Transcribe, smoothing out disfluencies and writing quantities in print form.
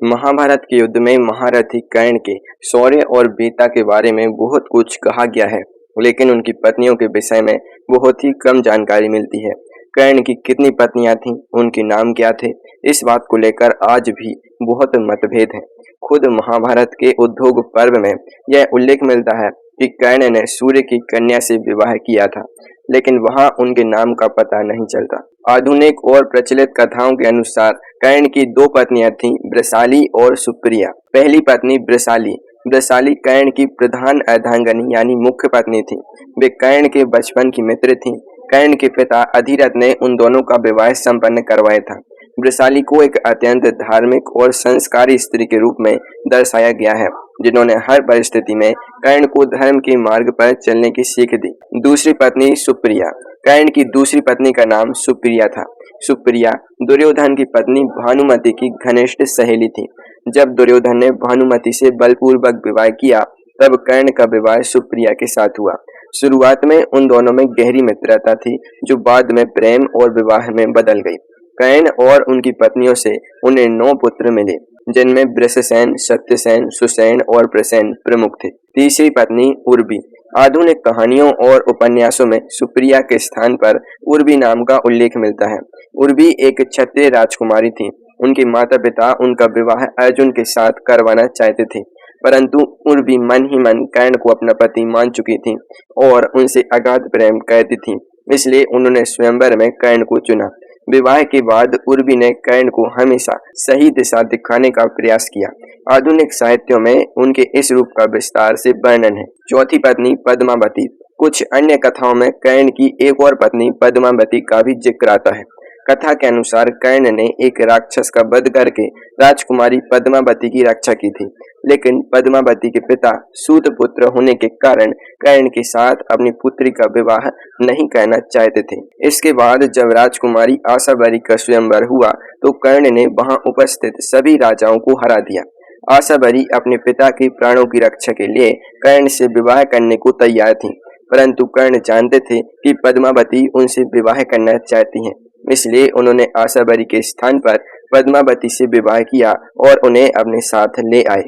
महाभारत के युद्ध में महारथी कर्ण के शौर्य और वीरता के बारे में बहुत कुछ कहा गया है, लेकिन उनकी पत्नियों के विषय में बहुत ही कम जानकारी मिलती है। कर्ण की कितनी पत्नियां थीं, उनके नाम क्या थे, इस बात को लेकर आज भी बहुत मतभेद है। खुद महाभारत के उद्योग पर्व में यह उल्लेख मिलता है कि कर्ण ने सूर्य की कन्या से विवाह किया था, लेकिन वहां उनके नाम का पता नहीं चलता। आधुनिक और प्रचलित कथाओं के अनुसार कर्ण की दो पत्नियां थीं, वृषाली और सुप्रिया। पहली पत्नी वृषाली कर्ण की प्रधान अर्धांगिनी यानी मुख्य पत्नी थी। वे कर्ण के बचपन की मित्र थीं। कर्ण के पिता अधिरथ ने उन दोनों का विवाह संपन्न करवाया था। वृषाली को एक अत्यंत धार्मिक और संस्कारी स्त्री के रूप में दर्शाया गया है, जिन्होंने हर परिस्थिति में कर्ण को धर्म के मार्ग पर चलने की सीख दी। दूसरी पत्नी सुप्रिया। कर्ण की दूसरी पत्नी का नाम सुप्रिया था। सुप्रिया दुर्योधन की पत्नी भानुमति की घनिष्ठ सहेली थी। जब दुर्योधन ने भानुमति से बलपूर्वक विवाह किया, तब कर्ण का विवाह सुप्रिया के साथ हुआ। शुरुआत में उन दोनों में गहरी मित्रता थी, जो बाद में प्रेम और विवाह में बदल गई। कर्ण और उनकी पत्नियों से उन्हें 9 पुत्र मिले, जिनमें वृषसेन, सत्यसेन, सुसेन और प्रसेन प्रमुख थे। तीसरी पत्नी उर्वी। आधुनिक कहानियों और उपन्यासों में सुप्रिया के स्थान पर उर्वी नाम का उल्लेख मिलता है। उर्वी एक क्षत्रिय राजकुमारी थी। उनके माता पिता उनका विवाह अर्जुन के साथ करवाना चाहते थे, परंतु उर्वी मन ही मन कर्ण को अपना पति मान चुकी थी और उनसे अगाध प्रेम करती थी, इसलिए उन्होंने स्वयंवर में कर्ण को चुना। विवाह के बाद उर्वी ने कर्ण को हमेशा सही दिशा दिखाने का प्रयास किया। आधुनिक साहित्यों में उनके इस रूप का विस्तार से वर्णन है। चौथी पत्नी पद्मावती। कुछ अन्य कथाओं में कर्ण की एक और पत्नी पद्मावती का भी जिक्र आता है। कथा के अनुसार कर्ण ने एक राक्षस का वध करके राजकुमारी पद्मावती की रक्षा की थी, लेकिन पद्मावती के पिता सूतपुत्र होने के कारण कर्ण के साथ अपनी पुत्री का विवाह नहीं करना चाहते थे। इसके बाद जब राजकुमारी आशावरी का स्वयंवर हुआ, तो कर्ण ने वहां उपस्थित सभी राजाओं को हरा दिया। आशावरी अपने पिता के प्राणों की रक्षा के लिए कर्ण से विवाह करने को तैयार थी, परंतु कर्ण जानते थे कि पद्मावती उनसे विवाह करना चाहती हैं, इसलिए उन्होंने आशावरी के स्थान पर पद्मावती से विवाह किया और उन्हें अपने साथ ले आए।